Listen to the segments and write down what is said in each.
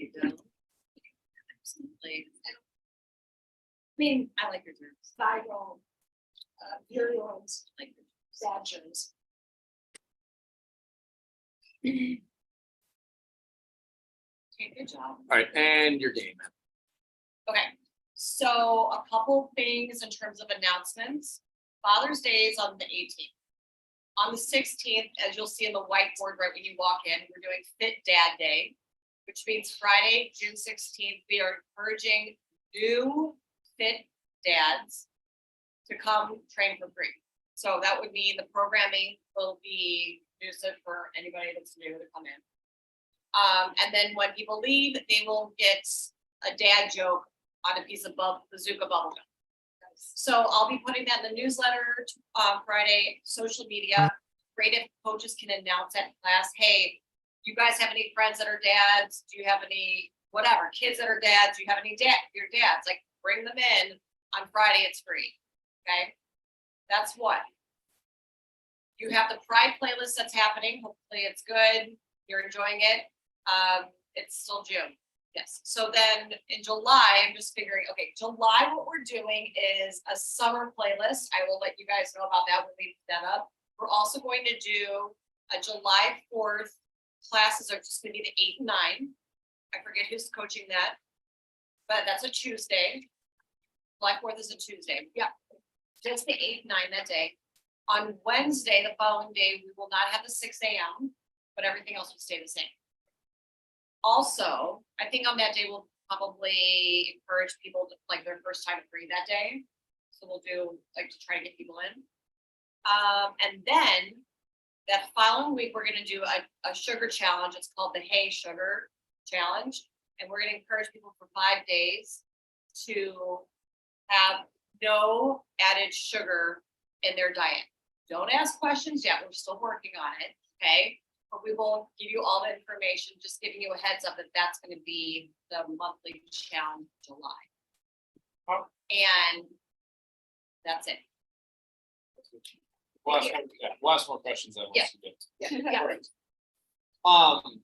be done. Absolutely. I mean, I like your terms. viral, virulent Like, badgers. okay, good job. All right, and your game. Okay, so a couple things in terms of announcements. Father's Day is on the 18th. On the 16th, as you'll see in the whiteboard right when you walk in, we're doing Fit Dad Day, which means Friday, June 16th, we are encouraging new fit dads to come train for free. So that would mean the programming will be conducive for anybody that's new to come in. And then when people leave, they will get a dad joke on a piece of bazooka bubble gum. So I'll be putting that in the newsletter Friday, social media. Great if coaches can announce at class, hey, you guys have any friends that are dads? Do you have any, whatever, kids that are dads? Do you have any your dads? Like, bring them in on Friday, it's free, okay? That's one. You have the Pride playlist that's happening. Hopefully it's good. You're enjoying it. It's still June. Yes. So then in July, I'm just figuring, okay, July, what we're doing is a summer playlist. I will let you guys know about that when we put that up. We're also going to do a July 4th classes are just going to be the 8 and 9. I forget who's coaching that, but that's a Tuesday. July 4th is a Tuesday. Yeah. Just the 8 and 9 that day. On Wednesday, the following day, we will not have the 6 a.m., but everything else will stay the same. Also, I think on that day, we'll probably encourage people to like their first time free that day. So we'll do like to try to get people in. And then that following week, we're going to do a sugar challenge. It's called the Hey Sugar Challenge. And we're going to encourage people for 5 days to have no added sugar in their diet. Don't ask questions yet. We're still working on it. Okay. But we will give you all the information, just giving you a heads up that that's going to be the monthly challenge in July. Oh. And that's it. Last more questions. Yeah. Yeah.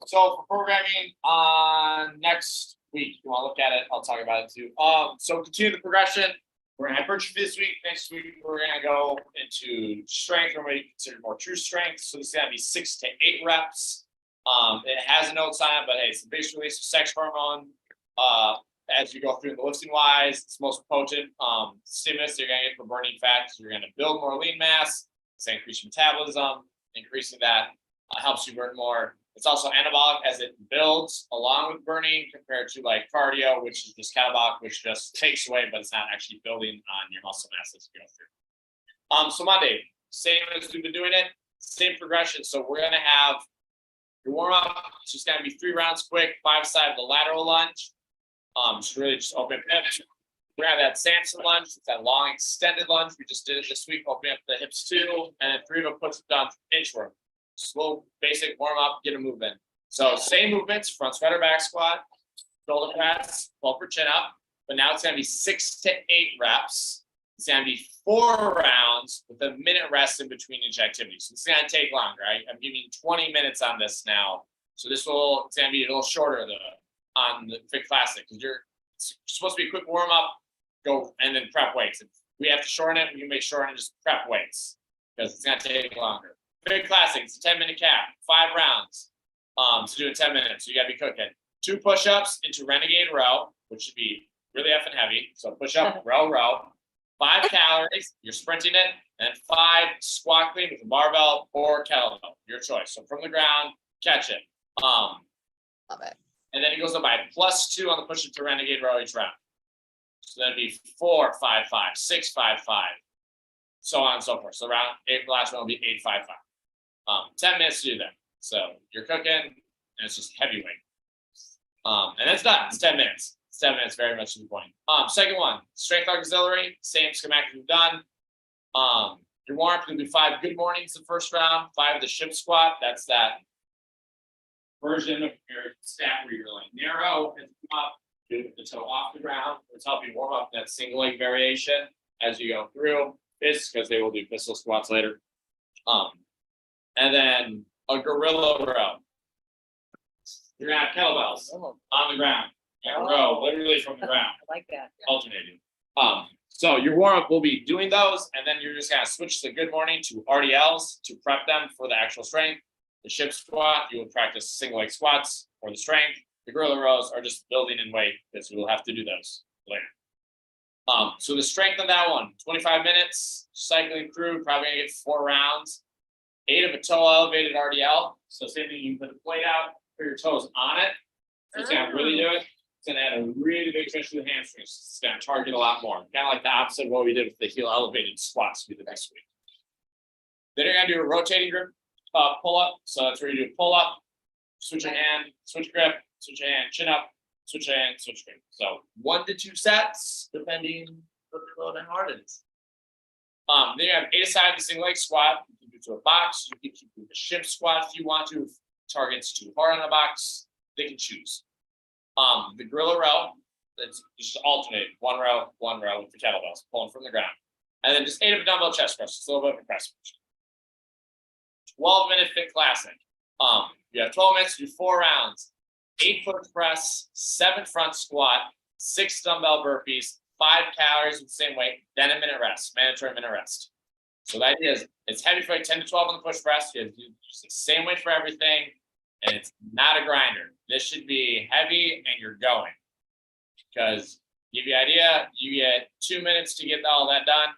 So for programming on next week, you want to look at it, I'll talk about it too. So continue the progression. We're gonna hypertrophy this week. Next week, we're gonna go into strength, or what you consider more true strength. So this is gonna be 6 to 8 reps. It has a note sign, but hey, it's the base release of sex hormone. As you go through the lifting wise, it's most potent stimulus you're gonna get for burning fat. So you're gonna build more lean mass. It's gonna increase your metabolism. Increasing that helps you burn more. It's also anabolic as it builds along with burning compared to like cardio, which is just catabolic, which just takes away, but it's not actually building on your muscle mass as you go through. So Monday, same as we've been doing it, same progression. So we're gonna have your warm up. It's just gonna be 3 rounds quick, 5 side of the lateral lunge. Just really just open hips. We're gonna have that Samson lunge. It's that long extended lunge. We just did it this week, opening up the hips too, and then 3 of them puts it down inchworm. Slow, basic warm up, get a movement. So same movements, front squat or back squat, shoulder press, pull for chin up, but now it's gonna be 6 to 8 reps. It's gonna be 4 rounds with a minute rest in between each activity. So it's gonna take longer, right? I'm giving you 20 minutes on this now. So it's gonna be a little shorter on the Fit Classic, because it's supposed to be a quick warm up, go and then prep weights. If we have to shorten it, we can make sure and just prep weights because it's gonna take longer. Fit Classic, it's a 10-minute cap, 5 rounds to do in 10 minutes. So you gotta be cooking. 2 push-ups into Renegade Row, which should be really effing heavy. So push up, row. 5 calories, you're sprinting it, and 5 squat clean with a barbell or kettlebell, your choice. So from the ground, catch it. Love it. And then it goes up by +2 on the push up to Renegade Row each round. So that'd be 4, 5, 5, 6, 5, 5, so on and so forth. So round 8, the last one will be 8, 5, 5. 10 minutes to do that. So you're cooking, and it's just heavyweight. And that's done. It's 10 minutes. It's 10 minutes, very much to the point. Second one, strength auxiliary, same schematic we've done. Your warm up will be 5 good mornings the first round, 5 the ship squat. That's that version of your stack where you're like narrow and up, do the toe off the ground. It's helping warm up that single leg variation as you go through this, because they will do pistol squats later. And then a gorilla row. You're gonna have kettlebells on on the ground, in a row, literally from the ground, I like that. alternating. So your warm up will be doing those, and then you're just gonna switch the good morning to RDLs to prep them for the actual strength. The ship squat, you will practice single leg squats for the strength. The gorilla rows are just building in weight because we will have to do those later. So the strength of that one, 25 minutes, cycling through, probably gonna get 4 rounds. 8 of a toe elevated RDL. So same thing, you put the plate out, put your toes on it. So it's gonna really do it. It's gonna add a really big stretch to the hamstrings. It's gonna target a lot more. Kind of like the opposite of what we did with the heel elevated squats we did this week. Then you're gonna do a rotating grip pull up. So that's where you do pull up, switch your hand, switch grip, switch your hand, chin up, switch your hand, switch grip. So 1 to 2 sets, depending what the load and hard it is. Then you have 8 aside the single leg squat. You can do to a box. You can do the ship squat if you want to. If target's too hard on a box, they can choose. The gorilla row, that's just alternate 1 row with the kettlebells pulling from the ground, and then just 8 of a dumbbell chest press, just a little bit of press. 12-minute fit classic. You have 12 minutes to do 4 rounds, 8 push press, 7 front squat, 6 dumbbell burpees, 5 calories with the same weight, then a minute rest, mandatory minute rest. So the idea is it's heavy for like 10 to 12 on the push press. You have to do the same weight for everything, and it's not a grinder. This should be heavy and you're going. Because give you an idea, you get 2 minutes to get all that done.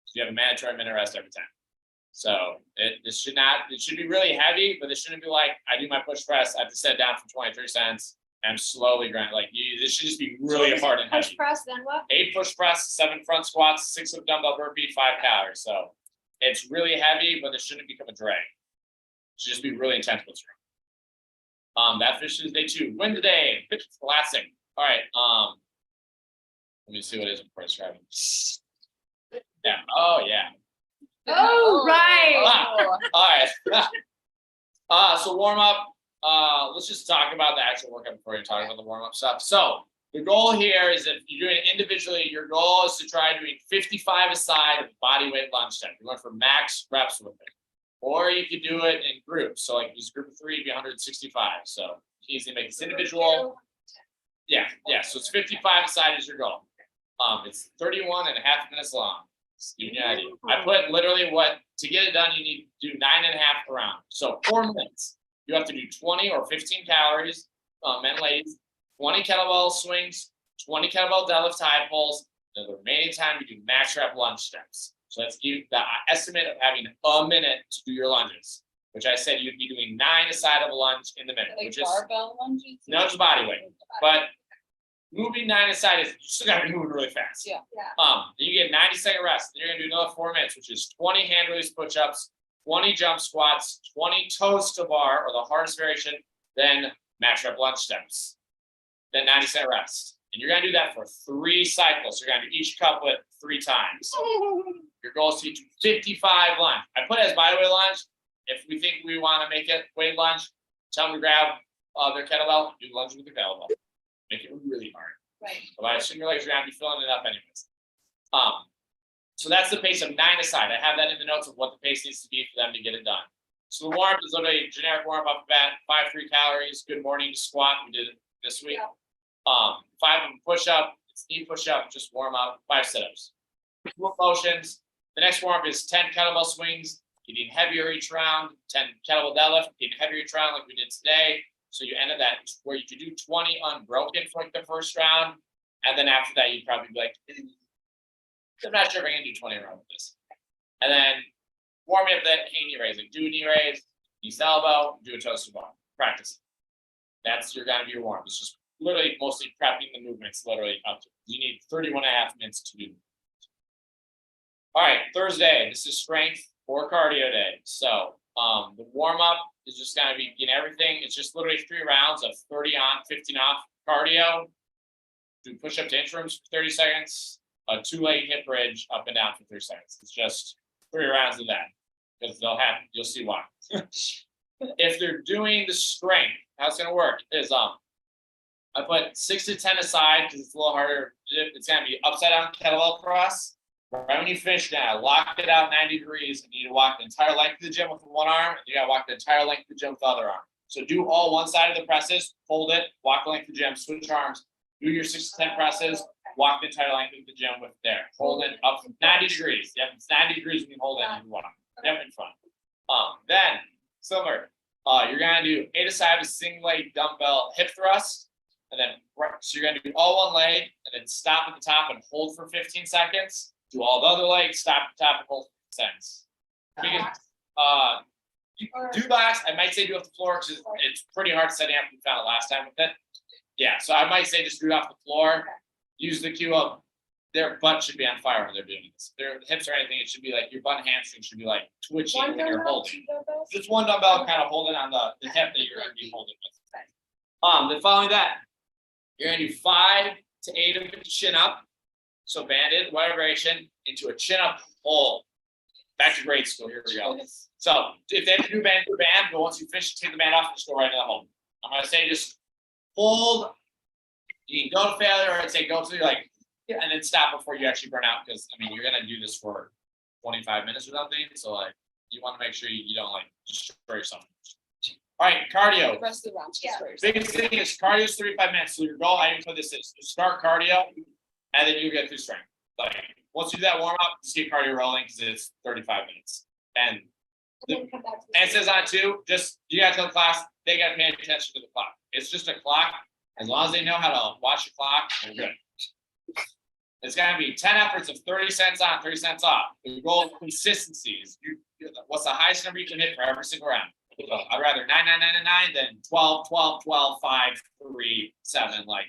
So you have a mandatory minute rest every time. So it should be really heavy, but this shouldn't be like I do my push press, I have to set it down for 23 cents. I'm slowly grinding. Like this should just be really hard and heavy. Push press, then what? 8 push press, 7 front squats, 6 of dumbbell burpee, 5 calories. So it's really heavy, but this shouldn't become a drag. It should just be really intense with strength. That finishes day 2. Win the day, pitch classic. All right. Let me see what it is before I describe it. Yeah. Oh yeah. Oh, right. All right. So warm up. Let's just talk about the actual workout before we talk about the warm up stuff. So the goal here is if you're doing it individually, your goal is to try doing 55 aside body weight lunge set. You're going for max reps with it, or you could do it in groups. So like this group of 3 would be 165. So you easily make this individual. Yeah. So it's 55 aside is your goal. It's 31 and a half minutes long. Give you an idea. I put literally what to get it done, you need to do 9.5 around. So 4 minutes. You have to do 20 or 15 calories, men and ladies, 20 kettlebell swings, 20 kettlebell deadlift high pulls, and the remaining time you do max rep lunge steps. So that's the estimate of having a minute to do your lunges, which I said you'd be doing 9 aside of a lunge in the minute, Like which is barbell lunges? no, it's body weight, but moving 9 aside is you still gotta be moving really fast. Yeah. Yeah. Then you get 90-second rest. Then you're gonna do another 4 minutes, which is 20 hand release push-ups, 20 jump squats, 20 toes to bar or the hardest variation, then max rep lunge steps, then 90-second rest. And you're gonna do that for 3 cycles. You're gonna do each couplet 3 times. Your goal is to do 55 lunge. I put it as body weight lunge. If we think we want to make it weight lunge, tell them to grab their kettlebell, do lunge with the kettlebell. Make it really hard. Right. But I assume you're like you're gonna be filling it up anyways. So that's the pace of 9 aside. I have that in the notes of what the pace needs to be for them to get it done. So the warm up is literally generic warm up bat, 5 free calories, good morning squat. We did it this week. Yeah. 5 of them push up, it's knee push up, just warm up, 5 sit-ups. Full motions. The next warm up is 10 kettlebell swings, getting heavier each round, 10 kettlebell deadlift, getting heavier each round like we did today. So you ended that where you could do 20 unbroken for like the first round. And then after that, you'd probably be like, I'm not sure if I can do 20 around with this. And then warming up that knee raise, like do a knee raise, knee to elbow, do a toes to bar. Practice. That's gonna be your warm. It's just literally mostly prepping the movements literally up to. You need 31.5 minutes to do. All right, Thursday, this is strength or cardio day. So the warm up is just gonna be everything. It's just literally 3 rounds of 30 on, 15 off cardio. Do push up to interims for 30 seconds. A 2-leg hip bridge up and down for 3 seconds. It's just 3 rounds of that because you'll see why. If they're doing the strength, how it's gonna work is I put 6 to 10 aside because it's a little harder. It's gonna be upside down kettlebell press. Right when you finish that, lock it out 90 degrees, and you need to walk the entire length of the gym with one arm, and you gotta walk the entire length of the gym with the other arm. So do all one side of the presses, hold it, walk the length of the gym, switch arms, do your 6 to 10 presses, walk the entire length of the gym with there. Hold it up 90 degrees. Yep, it's 90 degrees when you hold it and you walk. Yep, in front. Then similar. You're gonna do 8 aside with single leg dumbbell hip thrust. And then so you're gonna do all one leg and then stop at the top and hold for 15 seconds. Do all the other legs, stop at the top and hold for 10 seconds. You do box, I might say do off the floor because it's pretty hard setting up. We found it last time with it. Yeah, so I might say just do it off the floor. Use the cue of their butt should be on fire when they're doing this. Their hips or anything, it should be like your butt and hamstring should be like twitching when you're holding. Just one dumbbell kind of holding on the hip that you're gonna be holding with. Then following that, you're gonna do 5 to 8 of the chin up. So banded, wide variation into a chin up hold. Back to grade school, here we go. So if they have to do band, but once you finish, take the band off and just go right into the hold. I'm gonna say just hold. You can go to failure, or I'd say go to like, and then stop before you actually burn out. Because I mean, you're gonna do this for 25 minutes or something. So like, you want to make sure you don't like destroy yourself. All right, cardio. The rest of the rounds, just for yourself. Biggest thing is cardio is 35 minutes. So your goal, I didn't put this is to start cardio, and then you get through strength. Like once you do that warm up, just keep cardio rolling because it's 35 minutes. And it says on it too, just you gotta tell the class they gotta pay attention to the clock. It's just a clock. As long as they know how to watch the clock, they're good. It's gonna be 10 efforts of 30 cents on, 30 cents off. The goal of consistency is what's the highest number you can hit for every single round. So I'd rather 9, 9, 9, 9, 9 than 12, 12, 12, 5, 3, 7. Like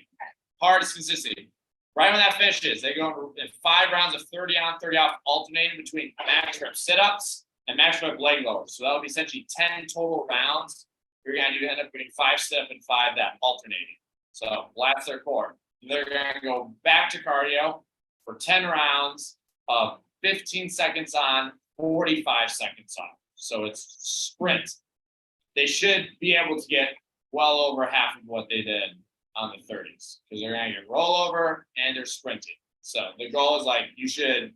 hardest consistency. Right when that finishes, they go in 5 rounds of 30 on, 30 off, alternating between max rep sit-ups and max rep leg lowers. So that would be essentially 10 total rounds. You're gonna end up getting 5 sit-up and 5 that alternating. So that's their core. They're gonna go back to cardio for 10 rounds of 15 seconds on, 45 seconds off. So it's sprint. They should be able to get well over half of what they did on the 30s because they're gonna get rollover and they're sprinting. So the goal is like you should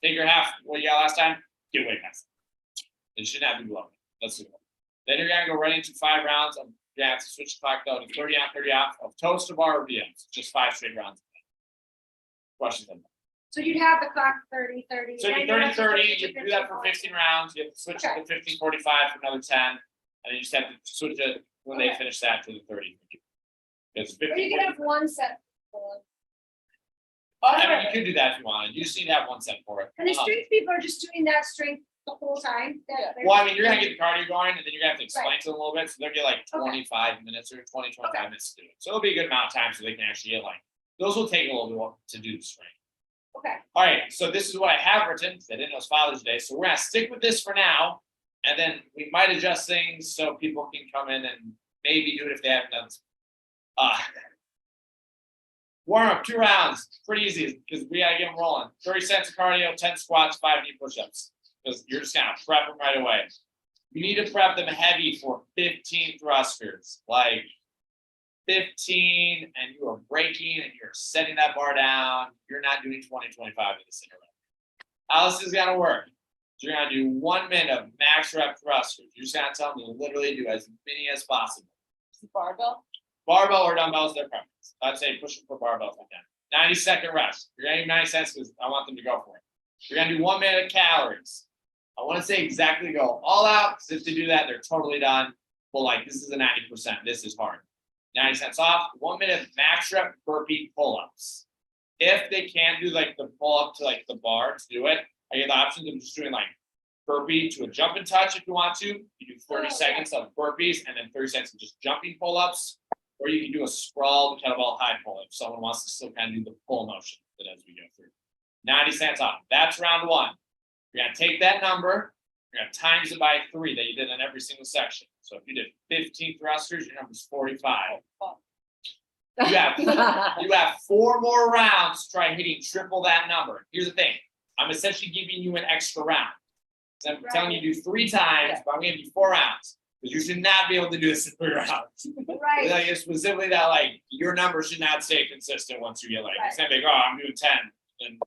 take your half what you got last time, get way past it. It should not be below. That's the goal. Then you're gonna go right into 5 rounds of you have to switch the clock though to 30 on, 30 off of toes to bar or VMs. Just 5 straight rounds. Questions on that? So you'd have the clock 30, 30. So you 30, 30, you do that for 15 rounds, you have to switch it to 15, 45 for another 10, and then you just have to switch it when they finish that to the 30. It's 50. Or you could have one set. I mean, you could do that if you wanted. You just need to have one set for it. And the strength people are just doing that strength the whole time. Well, I mean, you're gonna get the cardio going, and then you're gonna have to explain to them a little bit. So they'll get like 25 minutes or 20, 25 minutes to do it. So it'll be a good amount of time so they can actually get like those will take a little bit to do the strength. Okay. All right, so this is what I have written. I didn't know it was Father's Day, so we're gonna stick with this for now, and then we might adjust things so people can come in and maybe do it if they haven't done this. Warm up 2 rounds, pretty easy because we gotta get them rolling. 30 sets of cardio, 10 squats, 5 knee push-ups. Because you're just gonna prep them right away. You need to prep them heavy for 15 thrusters, like 15, and you are breaking and you're setting that bar down. You're not doing 20, 25 in this interval. How this is gonna work? You're gonna do 1 minute of max rep thrusters. You're just gonna tell them to literally do as many as possible. Barbell? Barbell or dumbbells, their preference. I'd say push them for barbells like that. 90-second rest. You're gonna do 90 seconds because I want them to go for it. You're gonna do 1 minute of calories. I want to say exactly go all out because if they do that, they're totally done. But like this is a 90%. This is hard. 90 cents off. 1 minute max rep burpee pull-ups. If they can't do like the pull-up to like the bar to do it, I get the options of just doing like burpee to a jump and touch if you want to. You do 30 seconds of burpees and then 30 seconds of just jumping pull-ups. Or you can do a sprawled kettlebell high pull if someone wants to still kind of do the pull motion that as we go through. 90 cents off. That's round 1. You're gonna take that number, you're gonna times it by 3 that you did in every single section. So if you did 15 thrusters, your number's 45. You have 4 more rounds to try hitting triple that number. Here's the thing. I'm essentially giving you an extra round. So I'm telling you to do 3 times, but I'm gonna give you 4 rounds. Because you should not be able to do this in 3 rounds. Right. Like it's specifically that like your number should not stay consistent once you get like it's gonna be like, oh, I'm doing 10 and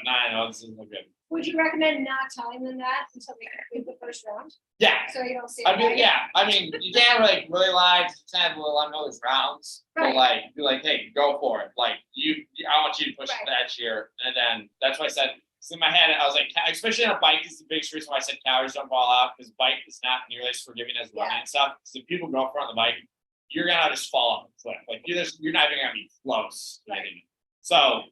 9. Oh, this isn't good. Would you recommend not timing that until we complete the first round, Yeah, so you don't see? I mean, you can't like really lie, pretend, well, I know there's rounds, but Right. like, be like, hey, go for it, like, I want you to push Right. that year, and then, that's why I said, so in my head, I was like, especially on a bike is the biggest reason why I said calories don't fall out, because bike is not nearly as forgiving as running Yeah. and stuff, so if people go up front on the bike, you're gonna just fall off the cliff, like, you're not even gonna be close. to Right. getting it. So,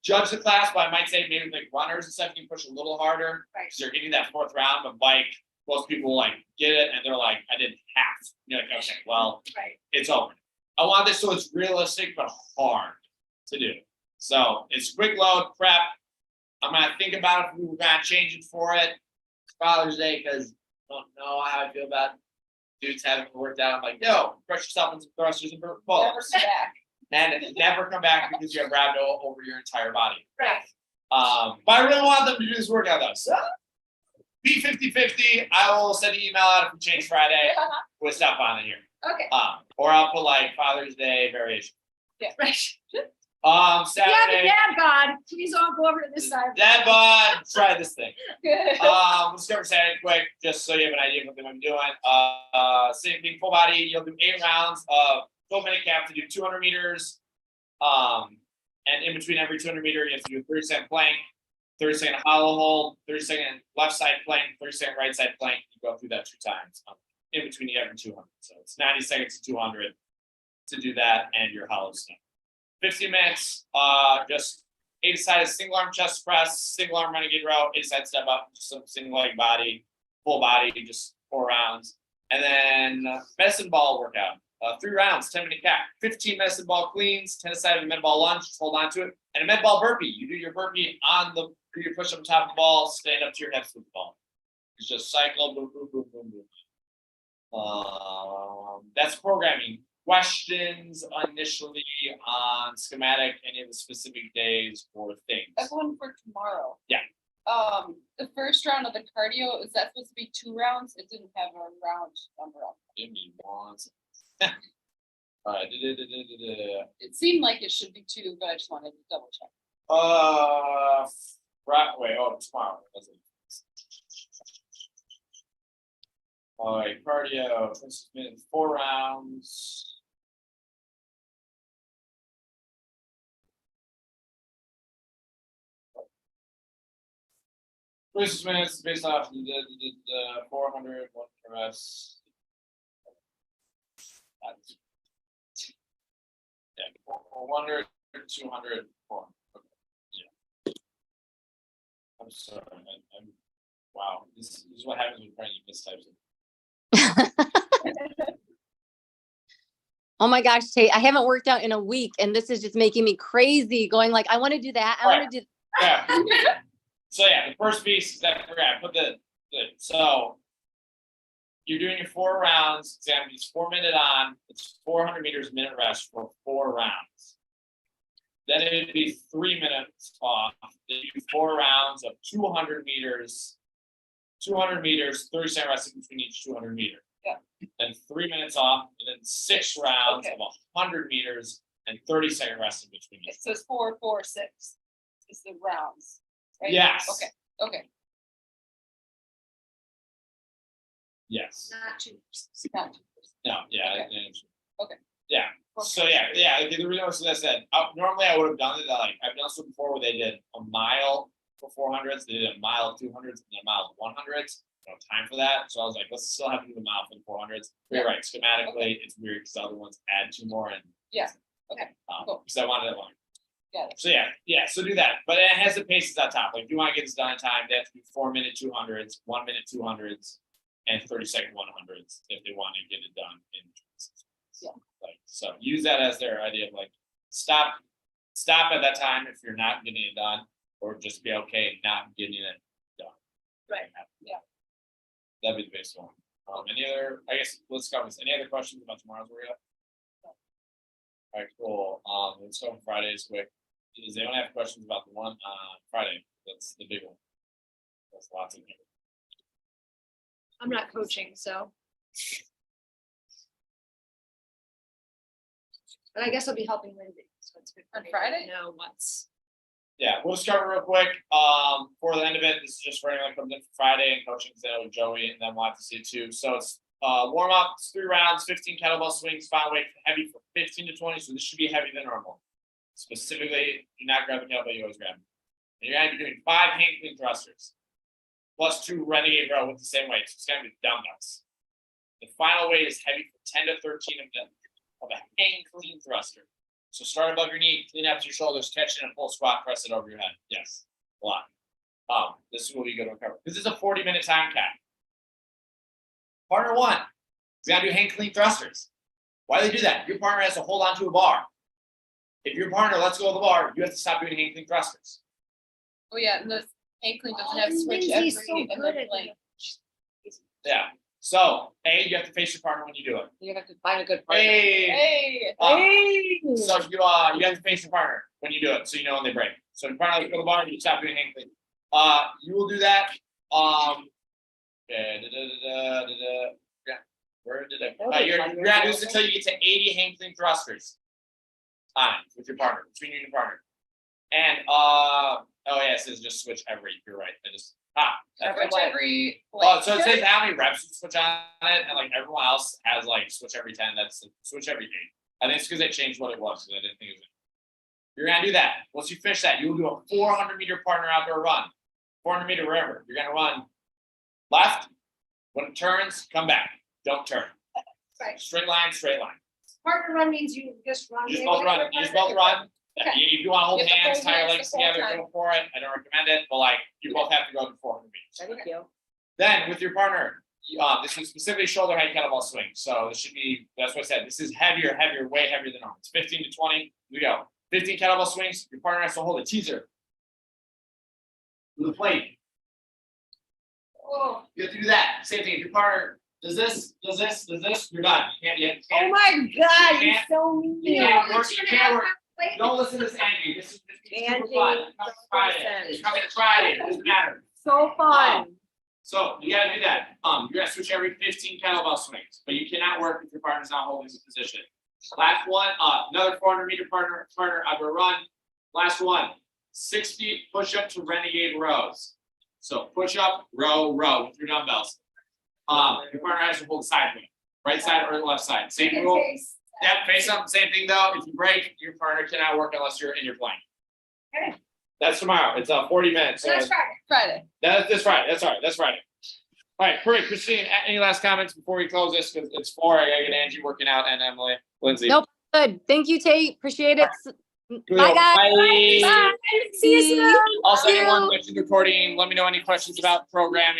judge the class, but I might say maybe like runners and stuff, you can push a little harder, Right. because you're getting that fourth round, but bike, most people like get it and they're like, I did half. You're like, okay, well, Right, it's over. I want this so it's realistic but hard to do. So it's quick load prep. I'm gonna think about if we were gonna change it for it. It's Father's Day, because I don't know how I feel about dudes having worked out. I'm like, yo, crush yourself in some thrusters and pull. Never sit back. And never come back because you have rhabdo over your entire body. right, But I really want them to do this workout though. So be 50-50. I will send an email out if we change Friday with stuff on it here. okay, Or I'll put like Father's Day variation. right. Yeah, the Saturday. dad bod, please all go over to this side. Dad bod, try this thing. Good. Let's cover Saturday quick, just so you have an idea of what they might be doing. Same thing, full body. You'll do 8 rounds of 12-minute cap to do 200 meters. And in between every 200 meter, you have to do a 30-second plank, 30-second hollow hold, 30-second left side plank, 30-second right side plank. You go through that 2 times. In between every 200. So it's 90 seconds to 200 to do that, and your hollow step. 15 minutes, just 8-sided single arm chest press, single arm renegade row, 8-side step up, just some single leg body, full body, just 4 rounds. And then medicine ball workout. 3 rounds, 10-minute cap, 15 medicine ball cleans, 10-sided med ball lunge, just hold on to it, and a med ball burpee. You do your burpee on the, do your push up top of the ball, stand up to your hips with the ball. It's just cycle, boom, boom, boom, boom, boom. That's programming. Questions initially on schematic, any of the specific days or things? That's one for tomorrow. Yeah. The first round of the cardio, is that supposed to be 2 rounds? It didn't have a round number on it. Give me one second. It seemed like it should be 2, but I just wanted to double check. Wait, tomorrow. That's it. All right, cardio, 4 rounds. First minutes based off the 400, 1 rest. Yeah, 100, 200, 400. Okay. Yeah. I'm sorry. I'm wow. This is what happens when trying to mistype it. Oh my gosh, Tate, I haven't worked out in a week and this is just making me crazy going like, I want to do that. I want to do. Yeah. So yeah, the first piece is that I put so you're doing your 4 rounds. It's gonna be 4-minute on. It's 400 meters minute rest for 4 rounds. Then it'd be 3 minutes off. Then you do 4 rounds of 200 meters. 200 meters, 30-second rest in between each 200 meter. Yeah. Then 3 minutes off, and then 6 rounds Okay. of 100 meters and 30-second rest in between each. It says 4, 4, 6 is the rounds, right? Yes. Okay. Yes. Not 2. Not 2. No, yeah. Okay. Okay. Yeah. So yeah. The reason was, as I said, normally I would have done it like I've done this before where they did a mile for 400s, they did a mile 200s, and a mile 100s. No time for that, so I was like, let's still have to do the mile for the 400s. But you're right, schematically, it's weird because the other ones add 2 more and. Yeah. Okay, cool. Because I wanted it long. Got it. So yeah, so do that, but it has the paces on top. Like if you want to get this done in time, they have to do 4-minute 200s, 1-minute 200s, and 30-second 100s if they want to get it done in. Yeah. Like so, use that as their idea of like stop at that time if you're not getting it done, or just be okay not getting it done. Right. Yeah. That'd be the base one. Any other? I guess let's cover this. Any other questions about tomorrow's workout? All right, cool. Let's go on Fridays quick. Does anyone have questions about the one on Friday? That's the big one. That's lots of people. I'm not coaching, so. But I guess I'll be helping Lindsay, so it's good. On Friday? No, what's. Yeah, we'll just cover real quick, for the end of it, this is just for anyone that comes in for Friday and coaching today with Joey, and then we'll have to see it too. So it's, warm up, it's 3 rounds, 15 kettlebell swings, final weight heavy for 15 to 20, so this should be heavier than normal. Specifically, do not grab the kettlebell, you always grab it. And you're gonna be doing 5 hang clean thrusters, plus 2 renegade row with the same weight, so it's gonna be dumbbells. The final weight is heavy for 10 to 13 of a hang clean thruster. So start above your knee, clean up to your shoulders, catch it in a full squat, press it over your head. Yes, a lot. This will be good to recover. This is a 40-minute time cap. Partner 1, we gotta do hang clean thrusters. Why do they do that? Your partner has to hold on to a bar. If your partner lets go of the bar, you have to stop doing hang clean thrusters. Oh, yeah, and the ankling doesn't have Oh, switch Lindsay's every, so and good then at like, Yeah. So, you have to face your partner when you do it. You have to find a good partner. Hey. hey, So you have to face your partner when you do it, so you know when they break. So your partner lets go of the bar, you stop doing hang clean. You will do that. Yeah. Where did I? You're gonna do this until you get to 80 hang clean thrusters. With your partner, between you and your partner. And oh yeah, it says just switch every. You're right. That's switch every. so it says how many reps you switch on it, and like everyone else has like switch every 10. That's switch every 8. I think it's because they changed what it was, so I didn't think it was. You're gonna do that. Once you finish that, you'll do a 400-meter partner outdoor run. 400-meter wherever. You're gonna run left. When it turns, come back. Don't turn. Right. Straight line, straight line. Partner run means you just run. You just both run. You just both run. Okay. If you want to hold You have to hands, hold tie your hands legs the whole together, time. go for it. I don't recommend it, but like you both have to go to 400 meters. Thank you. Then with your partner, this is specifically shoulder height kettlebell swing. So this should be, that's what I said. This is heavier, way heavier than normal. It's 15 to 20. Here we go. 15 kettlebell swings. Your partner has to hold a teaser with a plate. Oh, You have to do that. Same thing. If your partner does this, you're done. You oh can't, my God, you're can't- so mean. you can't work. You can't work. Don't listen to this, Angie. This is super Angie, fun. It's coming Friday. It's coming Friday. It doesn't matter. So fun. So you gotta do that. You're gonna switch every 15 kettlebell swings, but you cannot work if your partner's not holding the position. Last one, another 400-meter partner outdoor run. Last one, 60 push-up to renegade rows. So push up, row with your dumbbells. Your partner has to hold the side wing, right side or left side. Same Good rule. face. Yep, face up. Same thing though. If you break, your partner cannot work unless you're in your plank. Okay. That's tomorrow. It's 40 minutes. So That's right. Friday. that's this Friday. That's all right. That's Friday. All right, great. Christine, any last comments before we close this? Because it's 4. I gotta get Angie working out and Emily, Lindsay. Nope. Good. Thank you, Tate. Appreciate it. Cool. Bye, guys. Bye. Bye. See you soon. Also, Thank anyone you. watching the recording, let me know any questions about programming.